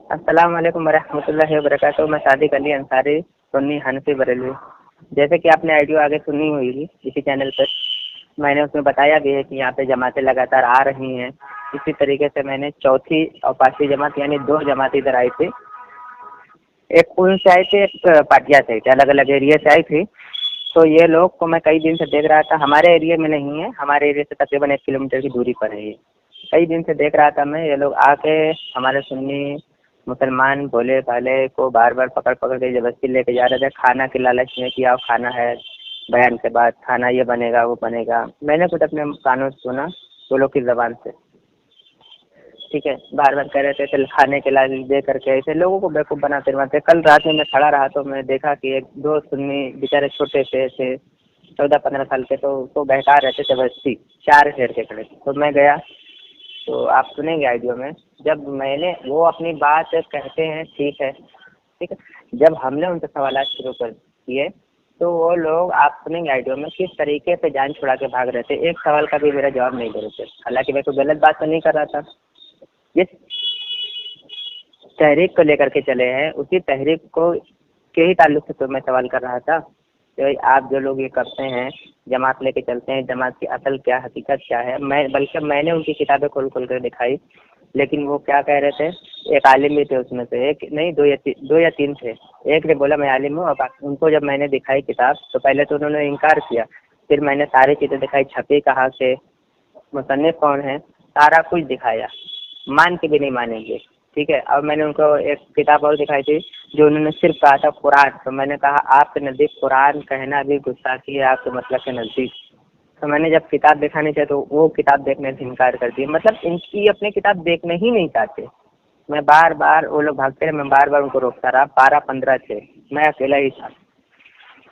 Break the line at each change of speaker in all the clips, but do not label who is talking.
अस्सलाम वालेकुम वरहमतुल्लाहि वबरकातुहू। मैं सादिक अली अंसारी, सुन्नी हनफी बरेलवी। जैसे कि आपने ऑडियो आगे सुनी हुई इसी चैनल पर, मैंने उसमें बताया भी है कि यहाँ पे जमातें लगातार आ रही हैं। इसी तरीके से मैंने चौथी और पांचवी जमात यानी 2 जमात इधर आई थी। एक पुल से आई थी, एक पाटिया से आई थी, अलग अलग एरिया से आई थी। तो ये लोग को मैं कई दिन से देख रहा था, हमारे एरिया में नहीं है, हमारे एरिया से तकरीबन 1 किलोमीटर की दूरी पर है ये। कई दिन से देख रहा था मैं, ये लोग आके हमारे सुन्नी मुसलमान भोले भाले को बार बार पकड़ पकड़ के जबरदस्ती लेके जा रहे थे, खाना के लालच में कि आओ खाना है, बयान के बाद खाना ये बनेगा वो बनेगा। मैंने खुद अपने कानों से सुना वो लोग की जबान से, ठीक है। बार बार कह रहे थे चल खाने के लालच दे करके ऐसे लोगों को बेवकूफ़ बनाते बनाते। कल रात में मैं खड़ा रहा तो मैं देखा कि एक दो सुन्नी बेचारे छोटे से थे, 14-15 साल के, तो उसको बहका रहे थे जबरदस्ती, 4 घेर के खड़े थे। तो मैं गया, तो आप सुनेंगे आइडियो में, जब मैंने वो अपनी बात कहते हैं, ठीक है ठीक है, जब हमने उनसे सवाल शुरू कर किए तो वो लोग, आप सुनेंगे आइडियो में, किस तरीके से जान छुड़ा के भाग रहे थे। एक सवाल का भी मेरा जवाब नहीं दे रहे थे। हालांकि मैं कोई गलत बात तो नहीं कर रहा था। जिस तहरीक को लेकर के चले हैं उसी तहरीक को के ही ताल्लुक से तो मैं सवाल कर रहा था। तो आप जो लोग ये करते हैं, जमात लेके चलते हैं, जमात की असल क्या हकीकत क्या है, बल्कि मैंने उनकी किताबें खोल खोल कर दिखाई, लेकिन वो क्या कह रहे थे। एक आलिम भी थे उसमें से, एक नहीं, दो या तीन थे। एक ने बोला मैं आलिम हूँ, और उनको जब मैंने दिखाई किताब तो पहले तो उन्होंने इनकार किया। फिर मैंने सारी चीज़ें दिखाई, छपी कहाँ से, मुसन्निफ कौन है, सारा कुछ दिखाया, मान के भी नहीं मानेंगे, ठीक है। अब मैंने उनको एक किताब और दिखाई थी जो उन्होंने सिर्फ कहा था कुरान। तो मैंने कहा आपके नज़दीक कुरान कहना भी गुस्ताखी है आपके मतलब के नज़दीक। तो मैंने जब किताब दिखानी चाहिए तो वो किताब देखने से इनकार कर दिया। मतलब इनकी अपनी किताब देखने ही नहीं चाहते। मैं बार बार, वो लोग भागते रहे, मैं बार बार उनको रोकता रहा। 12-15 थे, मैं अकेला ही था।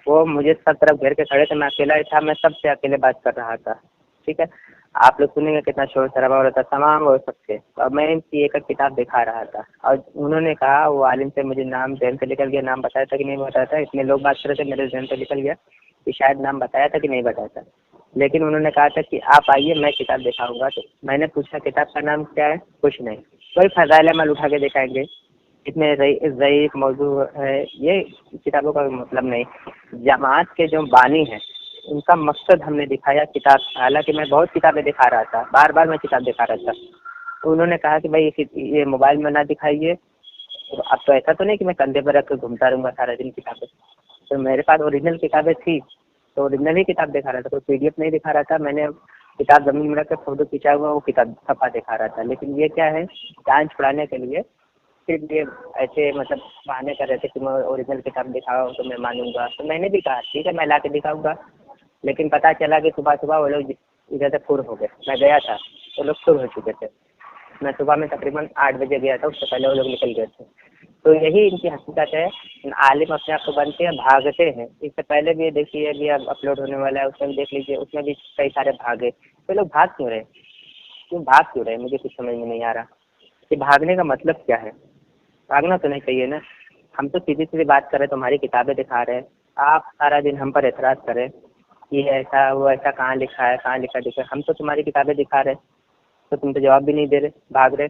वो मुझे सब तरफ घेर के खड़े थे, मैं अकेला ही था, मैं सबसे अकेले बात कर रहा था, ठीक है। आप लोग सुनेंगे कितना शोर शराबा हो रहा था, तमाम वो सबके। और मैं इनकी एक किताब दिखा रहा था, और उन्होंने कहा, वो आलिम से मुझे नाम जहन से निकल गया, नाम बताया था कि नहीं बताया था, इतने लोग बात कर रहे थे, मेरे जहन से निकल गया कि शायद नाम बताया था कि नहीं बताया था। लेकिन उन्होंने कहा था कि आप आइए मैं किताब दिखाऊंगा। तो मैंने पूछा किताब का नाम क्या है, कुछ नहीं, कोई फज़ाइल अमल उठा के दिखाएंगे, इतने ज़ईफ़ मौजू है, ये किताबों का मतलब नहीं। जमात के जो बानी हैं उनका मकसद हमने दिखाया किताब। हालांकि मैं बहुत किताबें दिखा रहा था, बार बार मैं किताब दिखा रहा था। तो उन्होंने कहा कि भाई ये मोबाइल में ना दिखाइए। तो अब तो ऐसा तो नहीं कि मैं कंधे पर रख कर घूमता रहूँगा सारा दिन किताबें। तो मेरे पास ओरिजिनल किताबें थी, तो ओरिजिनल ही किताब दिखा रहा था, कोई पीडीएफ नहीं दिखा रहा था। मैंने किताब ज़मीन में रख कर फोटो खींचा हुआ वो किताब छपा दिखा रहा था। लेकिन ये क्या है, जान छुड़ाने के लिए सिर्फ ये ऐसे मतलब बहाने कर रहे थे कि मैं ओरिजिनल किताब दिखाऊँ तो मैं मानूंगा। तो मैंने भी कहा ठीक है मैं ला के दिखाऊंगा। लेकिन पता चला कि सुबह सुबह वो लोग इधर से फुर हो गए। मैं गया था वो लोग फुर हो चुके थे। मैं सुबह में तकरीबन 8 बजे गया था, उससे पहले वो लोग निकल गए थे। तो यही इनकी हकीकत है। आलिम अपने आप को बनते हैं, भागते हैं। इससे पहले भी ये देखिए, अभी अब अपलोड होने वाला है, उसमें भी देख लीजिए, उसमें भी कई सारे भागे। तो लोग भाग क्यों रहे, क्यों भाग क्यों रहे, मुझे कुछ समझ में नहीं आ रहा कि भागने का मतलब क्या है। भागना तो नहीं चाहिए ना। हम तो सीधी सीधी बात कर रहे हैं, तुम्हारी किताबें दिखा रहे हैं, आप सारा दिन हम पर एतराज़ करें कि ऐसा वो ऐसा कहाँ लिखा है, कहाँ लिखा दिखा। हम तो तुम्हारी किताबें दिखा रहे हैं, तो तुम तो जवाब भी नहीं दे रहे, भाग रहे।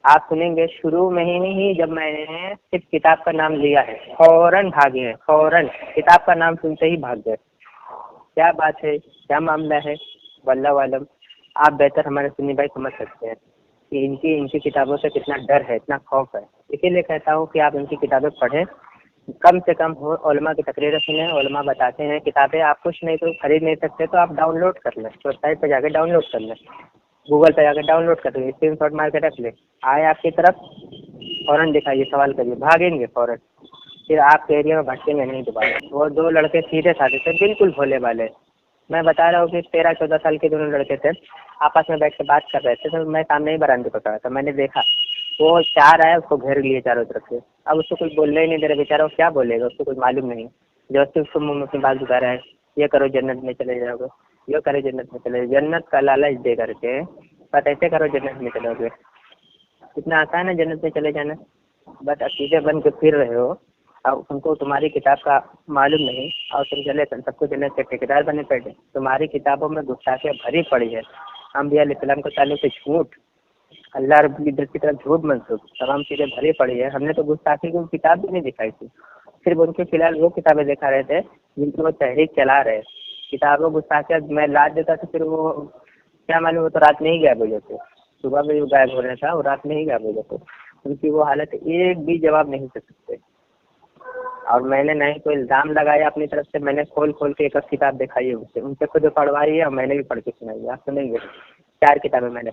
आप सुनेंगे शुरू में ही जब मैंने सिर्फ किताब का नाम लिया है फौरन भागे हैं, फौरन किताब का नाम सुनते ही भाग गए। क्या बात है, क्या मामला है, वल्लाह वालम। आप बेहतर हमारे सुन्नी भाई समझ सकते हैं कि इनकी इनकी किताबों से कितना डर है, इतना खौफ है। इसीलिए कहता हूँ कि आप इनकी किताबें पढ़ें, कम से कम हो, उलमा की तकरीरें सुने। उलमा बताते हैं किताबें आप कुछ नहीं तो खरीद नहीं सकते तो आप डाउनलोड कर लें, वेबसाइट पर जाकर डाउनलोड कर लें, गूगल पर जाकर डाउनलोड कर लें, स्क्रीन शॉट मार के रख लें। आए आपकी तरफ फ़ौरन दिखाइए, सवाल करिए, भागेंगे फ़ौरन। फिर आपके एरिया में भटकेंगे नहीं दोबारा। वो 2 लड़के सीधे साधे थे, बिल्कुल भोले भाले। मैं बता रहा हूँ कि 13-14 साल के दोनों लड़के थे, आपस में बैठ के बात कर रहे थे। तो मैं सामने ही बरामदे पर खड़ा था, मैंने देखा वो 4 आया, उसको घेर लिए चारों तरफ से। अब उसको कुछ बोलने ही नहीं दे रहे, बेचारा वो क्या बोलेगा, उसको कुछ मालूम नहीं। जो उसको मुँह में अपनी बात बता रहा है, ये करो जन्नत में चले जाओगे, ये करो जन्नत में चले, जन्नत का लालच दे करके बस ऐसे करो जन्नत में चलोगे। इतना आसान है जन्नत में चले जाना, बस अकीदे बन के फिर रहे हो। अब उनको तुम्हारी किताब का मालूम नहीं, और तुम चले सबको जन्नत के ठेकेदार बने बैठे। तुम्हारी किताबों में गुस्ताखियाँ भरी पड़ी है, अम्बिया अलैहिस्सलाम को ताल्लुक से झूठ, अल्लाह रब्बुल इज्जत की तरफ झूठ मंसूब तमाम चीज़ें भरी पड़ी है। हमने तो गुस्ताखी की किताब भी नहीं दिखाई थी, सिर्फ उनके फिलहाल वो किताबें दिखा रहे थे जिनकी वो तहरीक चला रहे। किताबों गुस्ताखियाँ मैं लाद देता तो फिर वो क्या मालूम, वो तो रात में ही गायब हो जाते, सुबह में जो गायब हो रहा था वो रात में ही गायब हो जाते। उनकी वो हालत, एक भी जवाब नहीं दे सकते। और मैंने नहीं कोई इल्ज़ाम लगाया अपनी तरफ से, मैंने खोल खोल के एक किताब दिखाई है उनसे, उनसे खुद पढ़वाई है और मैंने भी पढ़ के सुनाई है। आप सुनेंगे, 4 किताबें मैंने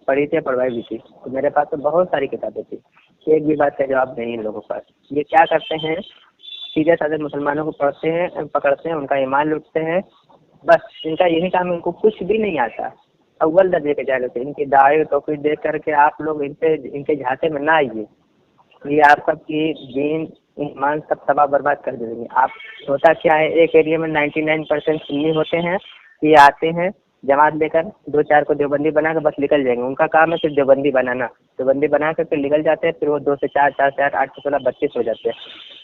पढ़ी थी, पढ़वाई भी थी। तो मेरे पास तो बहुत सारी किताबें थी, एक भी बात का जवाब नहीं इन लोगों के पास। ये क्या करते हैं, सीधे साधे मुसलमानों को पढ़ते हैं, पकड़ते हैं, उनका ईमान लूटते हैं, बस इनका यही काम है। इनको कुछ भी नहीं आता, अव्वल दर्जे के जाहिल होते हैं। इनकी दाढ़ी टोपी देख करके आप लोग इनके झांसे में ना आइए, ये आपका की दीन ईमान सब तबाह बर्बाद कर देंगे। आप होता क्या है, एक एरिया में 99% सुन्नी होते हैं, ये आते हैं जमात लेकर, 2-4 को देवबंदी बना कर बस निकल जाएंगे। उनका काम है सिर्फ देवबंदी बनाना, देवबंदी बना कर फिर निकल जाते हैं। फिर वो 2 से 4, 4 से 8, 8 से 16, 32 हो जाते हैं।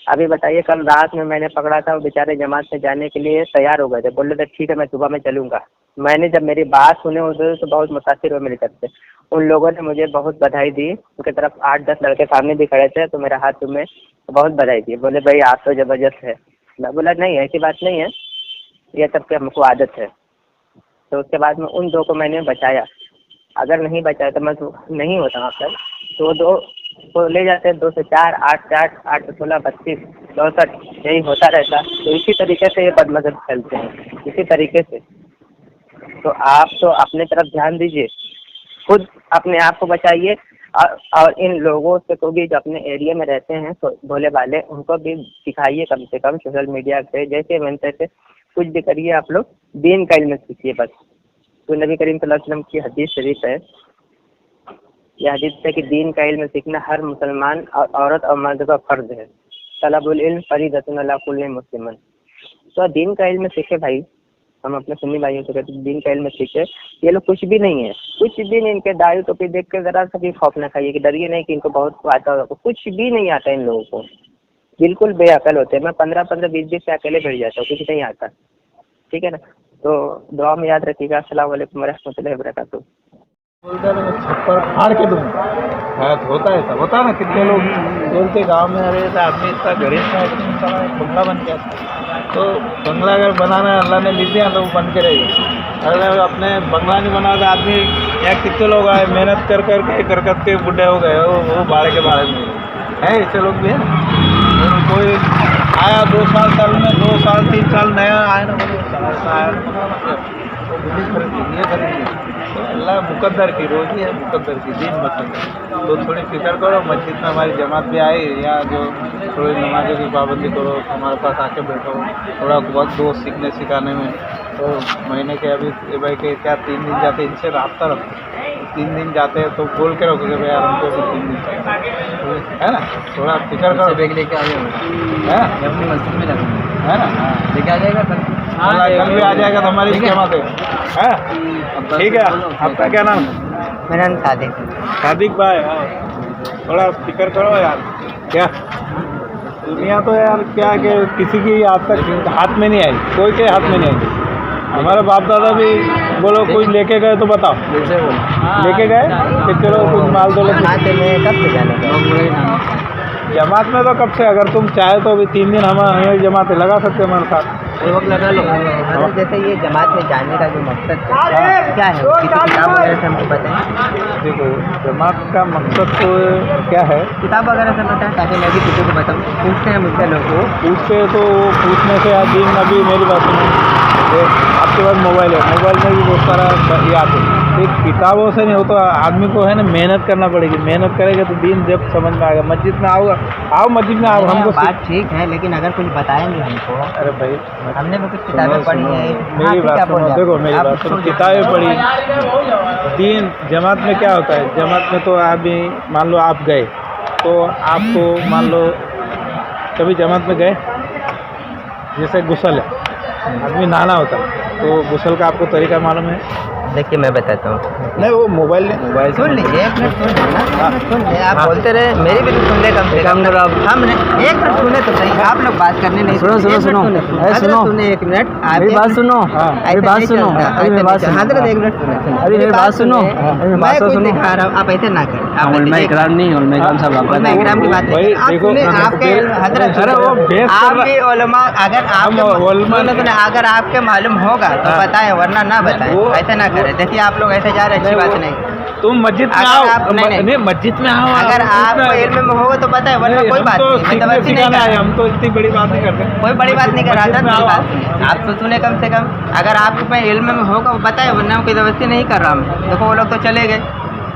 अभी बताइए, कल रात में मैंने पकड़ा था, वो बेचारे जमात में जाने के लिए तैयार हो गए थे, बोल रहे थे ठीक है मैं सुबह में चलूँगा। मैंने जब मेरी बात सुने उधर तो बहुत मुतासिर हुए मेरी तरफ से। उन लोगों ने मुझे बहुत बधाई दी, उनकी तरफ 8-10 लड़के सामने भी खड़े थे, तो मेरा हाथ में बहुत बधाई दी, बोले भाई आप तो ज़बरदस्त है। मैं बोला नहीं ऐसी बात नहीं है, ये सब की हमको आदत है। तो उसके बाद में उन 2 को मैंने बचाया, अगर नहीं बचाया तो मैं तो नहीं होता वहाँ पर। तो वो 2 को ले जाते 2 से 4, 8 से 8, 8 से 16, 32, 64, यही होता रहता। तो इसी तरीके से ये बदमज़हब फैलते हैं, इसी तरीके से। तो आप तो अपने तरफ ध्यान दीजिए, खुद अपने आप को बचाइए, और इन लोगों से को भी जो अपने एरिया में रहते हैं तो भोले भाले, उनको भी सिखाइए कम से कम सोशल मीडिया पे, जैसे मन तैसे कुछ भी करिए। आप लोग दीन का इल्म सीखिए बस। तो नबी करीम सल्लल्लाहु अलैहि वसल्लम की हदीस शरीफ है, यह हदीस है कि दीन का इल्म सीखना हर मुसलमान और औरत और मर्द का फर्ज है। तलबुल इल्म फरीदतुन अला कुल्लि मुस्लिम। तो दीन का इल्म सीखे भाई, हम अपने सुन्नी भाइयों से कहते हैं दीन का इल्म सीखे। ये लोग कुछ भी नहीं है, कुछ भी नहीं। इनके दाढ़ी टोपी देख कर जरा सा भी खौफ ना खाइए कि डरिए नहीं कि इनको बहुत आता होगा, कुछ भी नहीं आता इन लोगों को, बिल्कुल बेअकल होते हैं। मैं 15-15, 20-20 से अकेले भिड़ जाता हूँ, कुछ नहीं आता। ठीक है ना, तो दुआ में याद रखिएगा। अस्सलाम वालेकुम वरहमतुल्लाहि वबरकातुहू।
बोलते मैं छप्पर फाड़ के दूंगा। हाँ तो होता है, सब होता है ना। कितने लोग बोलते गांव में अरे तो आदमी इतना गरीब था, इतना सारा बंगला बन गया। तो बंगला अगर बनाना अल्लाह ने लिख दिया तो वो बन के रहेगा। अगर अपने बंगला नहीं बना तो आदमी, यहाँ कितने लोग आए मेहनत कर करकत के बुढ़े हो गए, वो भाड़े के बारे में है, ऐसे लोग भी है। कोई आया 2 साल में 2 साल 3 साल नया आया ना, तो अल्लाह मुकद्दर की रोज़ी है, मुकद्दर की दीन मतलब। तो थोड़ी फिक्र करो, मस्जिद में हमारी जमात भी आई, या जो थोड़ी नमाज़ों की पाबंदी करो, हमारे पास आके बैठो, थोड़ा वक्त दो सीखने सिखाने में। तो महीने के अभी भाई के क्या 3 दिन जाते, इनसे रब्ता रखो। 3 दिन जाते हैं तो बोल के रखोगे भाई यार हमको भी 3 दिन चाहिए, है ना। थोड़ा फिक्र करो, बैग लेके आ जाओ, है अपनी मस्जिद में है ना, लेके आ जाएगा कल भी आ जाएगा तो हमारी जमात है। ठीक है, आपका क्या नाम?
मेरा नाम सादिक।
सादिक भाई, थोड़ा फिक्र करो यार। क्या दुनिया तो यार क्या कि किसी की आज तक हाथ में नहीं आई, कोई के हाथ में नहीं आई। हमारे बाप दादा भी बोलो कुछ लेके गए तो बताओ, लेके गए कि चलो कुछ माल दौलत
कब से जाने
जमात में तो कब से, अगर तुम चाहे तो अभी 3 दिन हमें जमात लगा सकते हैं हमारे साथ,
कोई वक्त लगा लो। जैसे ये जमात में जाने का जो मकसद क्या है, किसी किताब वगैरह से हमको बताएं।
देखो जमात का मकसद तो क्या है,
किताब वगैरह से बताएं ताकि मैं भी किसी को बताऊँ। पूछते हैं मुझसे लोग, वो
पूछते तो पूछने से दिन अभी मेरी बात सुनो, आपके पास मोबाइल है, मोबाइल में भी बहुत सारा याद है। एक किताबों से नहीं हो तो आदमी को है ना मेहनत करना पड़ेगी, मेहनत करेगा तो दिन जब समझ में आएगा। मस्जिद में आओ मस्जिद में आओ, हमको
बात ठीक है, लेकिन अगर कुछ बताएंगे हमको।
अरे भाई
हमने भी कुछ किताबें पढ़ी है।
मेरी बात सुनो, देखो मेरी बात सुनो, किताबें पढ़ी। दीन जमात में क्या होता है, जमात में तो अभी मान लो आप गए तो आपको मान लो कभी जमात में गए, जैसे गुसल है, आदमी नहाना होता है, तो गुसल का आपको तरीका मालूम है?
देखिए मैं बताता हूँ।
नहीं वो मोबाइल
सुन लीजिए, एक मिनट सुन लेना, सुन ले, आप बोलते रहे, मेरी भी तो सुन ले कम से कम। हमने एक मिनट सुने तो सही, आप लोग बात करने नहीं
सुनो सुनो सुनो
सुने एक मिनट,
मेरी बात सुनो, मेरी बात सुनो, मेरी बात सुनो,
हजरत एक मिनट सुने,
अरे मेरी बात सुनो,
मैं कुछ दिखा रहा हूँ, आप ऐसे ना करें, आप
मैं इकराम नहीं हूँ, मैं इकराम साहब
मैं इकराम की बात नहीं, आप सुने, आपके हजरत, आप भी उलमा, अगर आप अगर आपके मालूम होगा तो बताएं, वरना ना बताएं, ऐसा ना करें। देखिए आप लोग ऐसे जा रहे, अच्छी बात नहीं।
तुम मस्जिद में आओ, नहीं मस्जिद में आओ,
अगर आपको इल्म में होगा तो बताएं, वरना कोई बात नहीं, मैं जबरदस्ती नहीं कर रहा,
हम तो इतनी बड़ी बात नहीं करते,
कोई बड़ी बात नहीं कर रहा था, बड़ी बात नहीं, आप तो सुने कम से कम, अगर आपको में इल्म में होगा वो बताएं, वरना कोई जबरदस्ती नहीं कर रहा मैं। देखो वो लोग तो चले गए,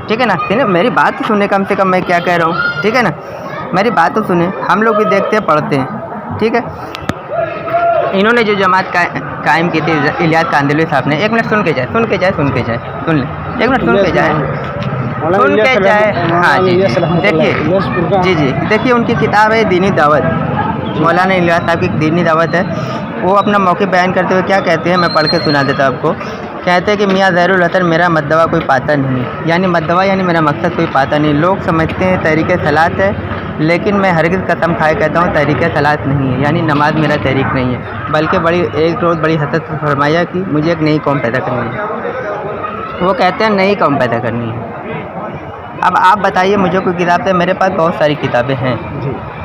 ठीक है ना, मेरी बात तो सुने कम से कम, मैं क्या कह रहा हूँ, ठीक है ना, मेरी बात तो सुने, हम लोग भी देखते पढ़ते हैं, ठीक है। इन्होंने जो जमात कायम की थी इलियास कांदिलवी साहब ने, एक मिनट सुन के जाए, सुन ले, एक मिनट सुन के जाए, हाँ जी, देखिए जी, देखिए उनकी किताब है दीनी दावत, मौलाना इलियास साहब की दीनी दावत है। वो अपना मौक़िफ़ बयान करते हुए क्या कहते हैं, मैं पढ़ के सुना देता हूँ आपको। कहते हैं कि मियाँ ज़हरुल हसन मेरा मद्दवा कोई पाता नहीं, यानी मद्दवा यानी मेरा मकसद कोई पाता नहीं। लोग समझते हैं तहरीक सलात है, लेकिन मैं हरगिज़ कसम खाए कहता हूँ तहरीक सलात नहीं है, यानी नमाज मेरा तहरीक नहीं है, बल्कि एक रोज़ बड़ी हसरत फरमाया कि मुझे एक नई कौम पैदा करनी है। वो कहते हैं नई कौम पैदा करनी है। अब आप बताइए मुझे कोई किताब से, मेरे पास बहुत सारी किताबें हैं,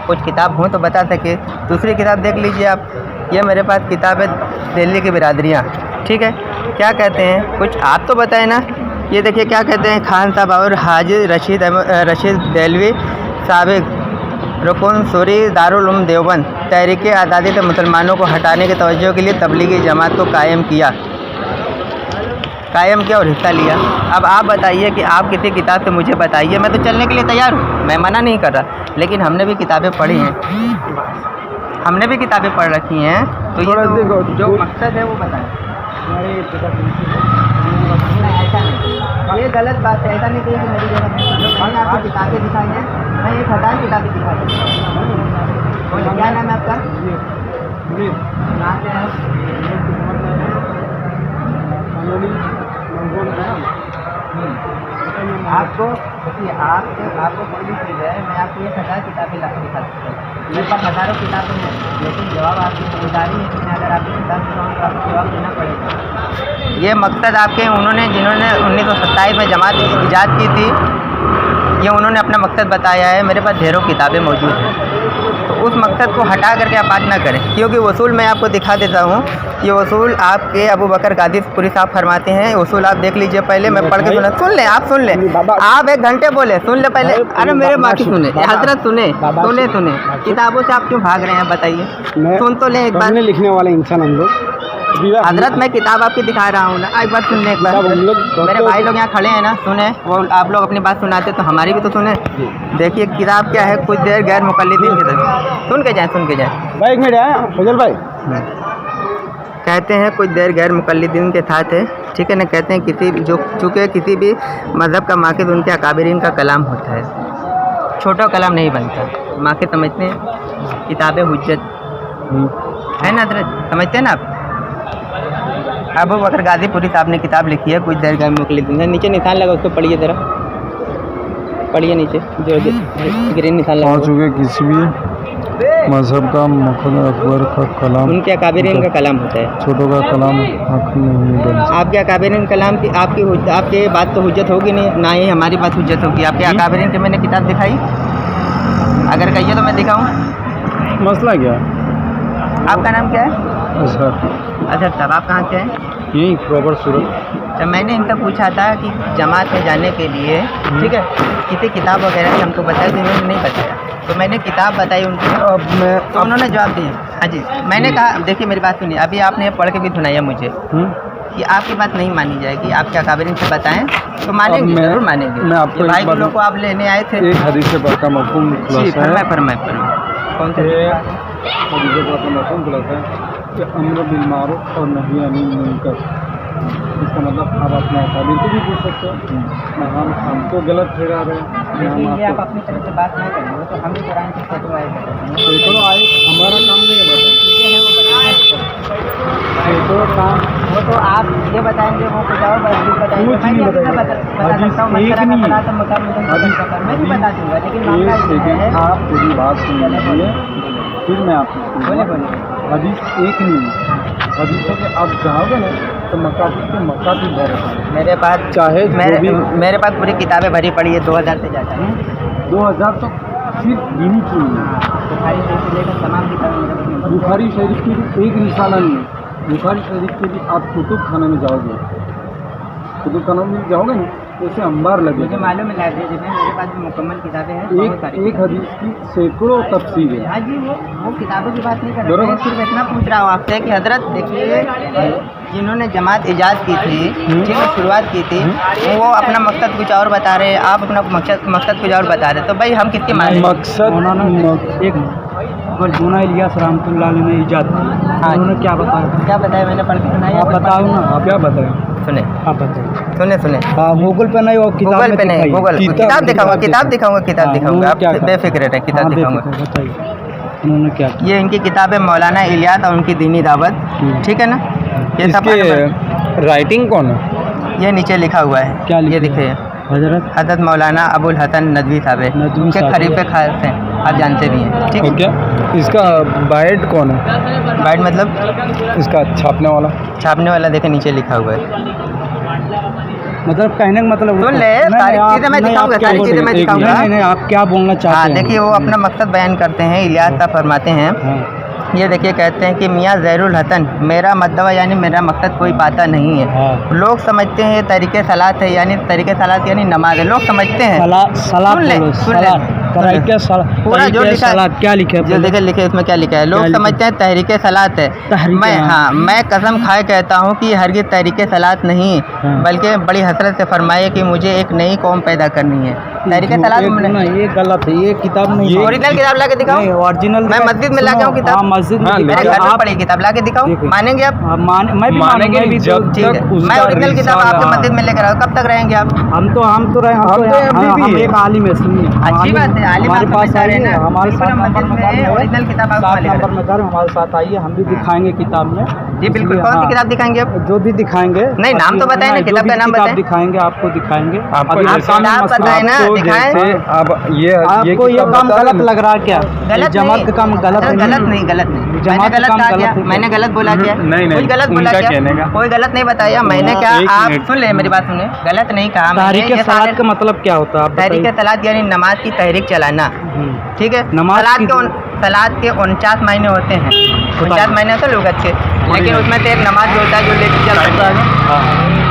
कुछ किताब हों तो बता सके। दूसरी किताब देख लीजिए आप, ये मेरे पास किताब है दिल्ली की बिरादरियाँ, ठीक है, क्या कहते हैं कुछ आप तो बताएं ना। ये देखिए क्या कहते हैं, खान साहब और हाजी रशीद देलवी साबिक रुकन सूरी दारुल उलूम देवबंद तहरीक आज़ादी से मुसलमानों को हटाने के तवज्जो के लिए तबलीगी जमात को कायम किया और हिस्सा लिया। अब आप बताइए कि आप किसी किताब से मुझे बताइए, मैं तो चलने के लिए तैयार हूँ, मैं मना नहीं कर रहा, लेकिन हमने भी किताबें पढ़ी हैं, हमने भी किताबें पढ़ रखी हैं, तो ये तो जो मकसद है वो बताएं। ऐसा नहीं, ये गलत बात है, ऐसा नहीं चाहिए कि मेरी जगह मैंने आपको किताबें दिखाई हैं, मैं 1000 किताबें दिखाई हूँ। क्या नाम है आपका? आपको देखिए, आपको कोई भी चीज़ है, मैं आपको 1000 किताबें ला के दिखा सकता हूँ, मेरे पास हज़ारों किताबें हैं, लेकिन जवाब आपकी जिम्मेदारी है कि मैं अगर आपकी किताब दिखाऊँ तो आपको जवाब देना पड़ेगा। ये मकसद आपके जिन्होंने 1927 में जमात ईजाद की थी, ये उन्होंने अपना मकसद बताया है। मेरे पास ढेरों किताबें मौजूद हैं, तो उस मकसद को हटा करके आप बात ना करें, क्योंकि वसूल मैं आपको दिखा देता हूँ। ये वसूल आपके अबू बकर गाजीपुरी साहब फरमाते हैं, वसूल आप देख लीजिए पहले, मैं पढ़ के सुना, सुन ले, आप सुन ले, आप 1 घंटे बोले, सुन ले पहले, अरे मेरे बाकी सुने हजरत, सुने किताबों से आप क्यों भाग रहे हैं बताइए, सुन तो ले एक बार,
लिखने वाले इंसान हम लोग
हजरत, मैं किताब आपकी दिखा रहा हूँ ना, एक बार सुनने, एक बार मेरे भाई लोग यहाँ खड़े हैं ना, सुने, वो आप लोग अपनी बात सुनाते तो हमारी भी तो सुने। देखिए किताब क्या है, कुछ देर गैर मुक़ल्लिदीन की तरफ, सुन के जाए
भाई, एक मिनट फजल भाई।
कहते हैं कुछ देर गैर मुक़ल्लिदीन के साथ है, ठीक है ना, कहते हैं चूँकि किसी भी मज़हब का माक़िद उनके अकाबिरीन का कलाम होता है, छोटा कलाम नहीं बनता। माक़िद समझते हैं, किताबें हुज्जत है ना हजरत, समझते हैं ना आप। अबू बकर गाजीपुरी साहब ने किताब लिखी है कुछ देर गैर मुक़ल्लिदीन, नीचे निशान लगा, उसको पढ़िए ज़रा, पढ़िए नीचे जो ग्रीन निशान लगा।
चूँकि किसी भी मज़हब का मुक़द्दर अकबर का कलाम
उनके अकाबिरीन का कलाम होता है,
छोटों का कलाम हक़ नहीं बन सकता।
आपके अकाबिरीन कलाम की आपकी बात तो हुज्जत होगी नहीं, ना ही हमारी बात हुज्जत होगी। आपके अकाबिरीन की मैंने किताब दिखाई, अगर कहिए तो मैं दिखाऊँ।
मसला क्या है?
आपका नाम क्या है?
अजहर।
अजहर साहब, आप कहाँ से हैं?
यही प्रॉपर सूरत।
तो मैंने इनसे पूछा था कि जमात में जाने के लिए, ठीक है, किसी किताब वगैरह से हमको बताया, तो इन्होंने नहीं बताया, तो मैंने किताब बताई उनको, तो उन्होंने जवाब दिया। हाँ जी, मैंने कहा देखिए मेरी बात सुनिए, अभी आपने पढ़ के भी सुनाया मुझे कि आपकी बात नहीं मानी जाएगी, आपके अकाबिरीन से बताएं तो मानेंगे, जरूर मानेंगे।
मैं आपको
भाई लोग को आप लेने आए थे,
एक हदीस से का मफ़हूम खुलासा है,
फरमाए कौन से
हदीस का मफ़हूम खुलासा है कि अम्र बिल मारूफ और नही अनिल मुनकर। इसका मतलब आप अपने अकाबिर को भी पूछ सकते हो, हम हमको गलत ठहरा रहे हैं,
इसलिए आप अपनी तरफ से बात नहीं करेंगे तो हम भी कुरान की फतवा आए,
सैकड़ों आए, हमारा काम नहीं है,
चीज़ें हैं वो बताएं,
सैकड़ों काम
वो तो आप ये बताएंगे, वो कुछ और बताएंगे।
कुछ नहीं बताएंगे।
मैं भी बता दूंगा, लेकिन मामला ये है,
आप पूरी बात सुन लीजिए, फिर मैं आपको
बोले बोले।
हदीस एक नहीं है, हदीसों के आप जाओगे ना तो मकाती भर
मेरे पास
चाहे
मेरे पास पूरी किताबें भरी पड़ी है, 2000 से ज़्यादा है।
2000 तो सिर्फ गिनी की नहीं है।
बुखारी शरीफ से लेकर तमाम किताबें।
बुखारी शरीफ की भी एक रिसाला नहीं है। बुखारी शरीफ के भी आप कुतुब खाने में जाओगे, कुतुब खाना में जाओगे ना तो उसे अंबार लगेगा।
मुझे मालूम है लाइब्रेरी में मेरे पास भी मुकम्मल किताबें हैं।
एक हदीस की सैकड़ों तफसीर है।
हाँ जी, वो किताबों की बात नहीं कर रहा, मैं सिर्फ इतना पूछ रहा हूँ आपसे कि हजरत देखिए, जिन्होंने जमात इजाद की थी, जिन्होंने शुरुआत की थी, वो अपना मकसद कुछ और बता रहे, आप अपना मकसद कुछ और बता रहे, तो भाई हम किसके माने?
मकसद एक मौलाना इलियास रहमतुल्लाह अलैह ने इजाद की।
हाँ,
उन्होंने क्या बताया मैंने पढ़ के सुनाया, आप बताओ ना, आप क्या बताएं?
सुने,
आप बताइए।
सुने।
हाँ, गूगल पे नहीं, वो
गूगल पे नहीं, गूगल किताब दिखाऊंगा, आप बेफिक्र रहे, किताब दिखाऊंगा।
बताइए उन्होंने क्या?
ये इनकी किताब है मौलाना इलियास और उनकी दीनी दावत, ठीक है ना? ये सब
राइटिंग कौन है?
ये नीचे लिखा हुआ है, क्या ये दिखे, हज़रत मौलाना अबुल हसन नदवी साहब है, उनके खलीफे खास हैं, आप जानते भी हैं, ठीक है?
क्या इसका बाइट कौन है?
बाइट मतलब
इसका छापने वाला
देखे नीचे लिखा हुआ है।
मतलब कहने का मतलब
सुन ले, सारी चीज़ें मैं दिखाऊंगा।
नहीं, आप क्या बोलना चाहते हैं?
देखिए, वो अपना मकसद बयान करते हैं, इलियास साहब फरमाते हैं, ये देखिए, कहते हैं कि मियाँ ज़ैरुल हसन, मेरा मद्दवा यानी मेरा मकसद कोई पाता नहीं है। लोग समझते हैं ये तरीके सलात है, यानी तरीके सलात यानी नमाज है, लोग समझते हैं। पूरा जो लिखा है,
क्या लिखा है,
जो लिखे इसमें क्या लिखा है, लोग समझते हैं तहरीके सलात है। मैं कसम खाए कहता हूँ कि हरगिज़ तहरीके सलात नहीं, बल्कि बड़ी हसरत से फरमाए कि मुझे एक नई कौम पैदा करनी है। तहरीके सलात
ये गलत है, ये किताब नहीं,
ओरिजिनल किताब ला के दिखाओ, ओरिजिनल। मैं मस्जिद में लाके किताब,
मस्जिद में
पढ़ी किताब ला के दिखाओ, मानेंगे आप?
मैं भी मानेंगे,
ठीक है। मैं ओरिजिनल किताब आपके मस्जिद में लेकर आओ, कब तक रहेंगे आप?
हम तो हम एक आलिम है, सुनिए,
अच्छी बात है, आलिम
हमारे पास आइए, हमारे साथ
ओरिजिनल किताब
हमारे साथ आइए, हम भी दिखाएंगे किताब में।
जी बिल्कुल, कौन सी किताब दिखाएंगे आप?
जो भी दिखाएंगे।
नहीं, नाम तो बताए ना, किताब का नाम बताएं।
दिखाएंगे, आपको दिखाएंगे,
आप बताए ना, दिखाएं।
अब आपको ये काम गलत लग रहा है क्या?
गलत
जमात का काम गलत नहीं।
मैंने गलत कहा क्या? मैंने गलत बोला क्या? कोई गलत बोला क्या? कोई गलत नहीं बताया मैंने। क्या आप सुन ले, मेरी बात सुने, गलत नहीं कहा।
तहरीक सलात का मतलब क्या होता है?
तहरीक सलात यानी नमाज की तहरीक चलाना, ठीक है? सलात के 49 महीने होते हैं, 49 महीने होते हैं लुगत के, लेकिन उसमें से एक नमाज जो होता है, जो लेके चल सकता है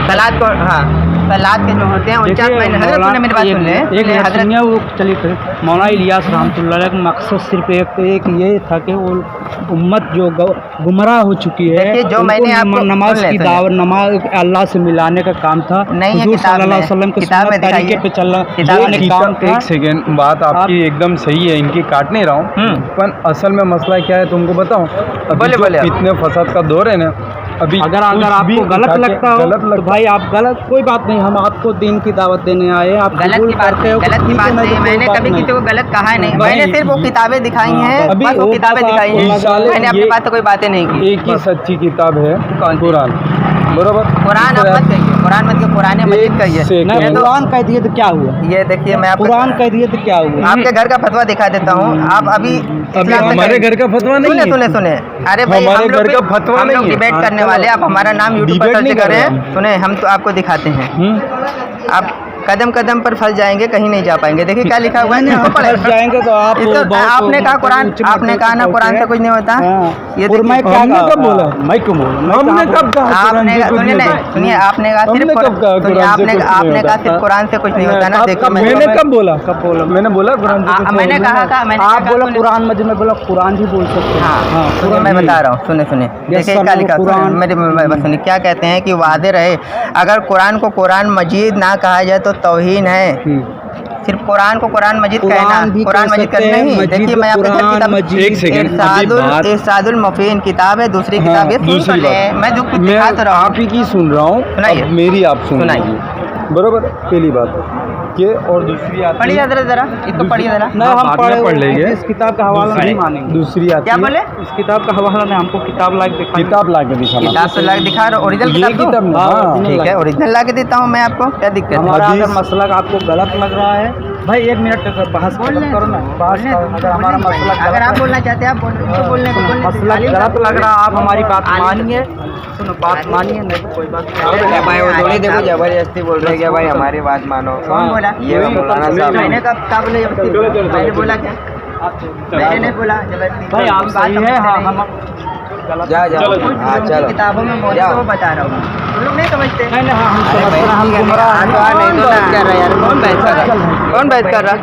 सलात को। हाँ, सलात के जो होते हैं 49 महीने। हजरत सुने मेरी बात, सुन ले,
चलिए। मौलाना इलियास रहमतुल्लाह अलैह का मकसद सिर्फ एक ये था कि वो उम्मत जो गुमराह हो चुकी है,
जो मैंने आपको
नमाज की दावत, नमाज अल्लाह से मिलाने का काम था,
नहीं है
सल्लल्लाहु अलैहि वसल्लम के तरीके पे चलना। एक सेकेंड, बात आपकी एकदम सही है, इनकी काट नहीं रहा हूँ, पर असल में मसला क्या है तुमको बताऊँ? इतने फसाद का दौर है ना अभी, अगर आपको गलत लगता हो तो भाई आप गलत, कोई बात नहीं, हम आपको दीन की दावत देने आए। आप
गलत की बात नहीं, मैंने कभी किसी को गलत कहा है नहीं, मैंने सिर्फ वो किताबें दिखाई हैं, बस वो किताबें दिखाई हैं, मैंने अपने पास तो कोई बातें नहीं की।
एक ही सच्ची किताब है, कुरान, बरोबर?
कुरान मत कहिए, कुरान मत कहिए, कुरान मजीद कहिए।
कुरान कह दिए तो क्या हुआ?
ये देखिए, मैं आपको
कुरान कह दिए तो क्या हुआ?
आपके घर का फतवा दिखा देता हूँ। आप अभी
हमारे घर का फतवा नहीं है।
सुने, अरे भाई,
हमारे घर का फतवा नहीं है,
डिबेट करने वाले, आप हमारा नाम यूट्यूब पर सर्च करें, सुने, हम तो आपको दिखाते हैं। आप कदम कदम पर फंस जाएंगे, कहीं नहीं जा पाएंगे। देखिए क्या लिखा हुआ है,
फंस जाएंगे तो आप
आपने कहा कुरान, आपने कहा ना कुरान से कुछ नहीं होता। ये
मैं कब बोला? मैं क्यों बोला? हमने कब कहा?
सुनिए, आपने कहा सिर्फ कुरान से कुछ नहीं होता ना। देखो
मैंने कब बोला? मैंने बोला कुरान से,
मैंने कहा था,
आप बोला कुरान मजीद में, बोला कुरान भी बोल सकते हैं।
हाँ, मैं बता रहा हूँ, सुने, देखिए क्या लिखा सुनिए, क्या कहते हैं कि वादे रहे, अगर कुरान को कुरान मजीद ना कहा जाए तो तौहीन है। सिर्फ कुरान को कुरान मजीद कहना, कुरान मजीद कहना नहीं। देखिए, मैं आपको इरशादुल मुफीन किताब है, दूसरी किताब है, दूसरी मैं जो कुछ दिखा तो रहा हूँ,
आप ही की सुन रहा हूँ, मेरी आप सुनाइए, बरोबर? पहली बात देखिए और दूसरी आती
पढ़िए जरा इसको पढ़िए जरा।
नहीं हम पढ़ लेंगे। इस किताब का हवाला नहीं मानेंगे। दूसरी आती
क्या बोले?
इस किताब का हवाला नहीं, हमको किताब ला के दिखा। किताब ला के दिखा।
किताब से ला के दिखा रहा ओरिजिनल किताब तो? ठीक है ओरिजिनल ला के देता हूँ मैं आपको, क्या दिक्कत है?
हमारा अगर मसला आपको गलत लग रहा है भाई 1 मिनट तक बहस करो ना। बहस अगर हमारा मसला
अगर आप बोलना चाहते हैं आप बोलने
मसला गलत लग रहा है, आप हमारी बात मानिए। सुनो बात मानिए, नहीं तो कोई बात नहीं।
भाई वो थोड़ी देखो जबरदस्ती बोल रहे हैं भाई हमारी बात मानो। कौन बोला? ये मौलाना साहब। मैंने कब क्या बोले जबरदस्ती? मैंने बोला क्या? मैंने नहीं बोला जबरदस्ती।
भाई आप सही है। हाँ हम
जा हाँ चलो किताबों में मौजूद है वो बता रहा हूँ, तुम लोग नहीं समझते।
नहीं हम समझ रहे हैं। हम
नहीं तो क्या कर रहा है यार, कौन बहस कर रहा है?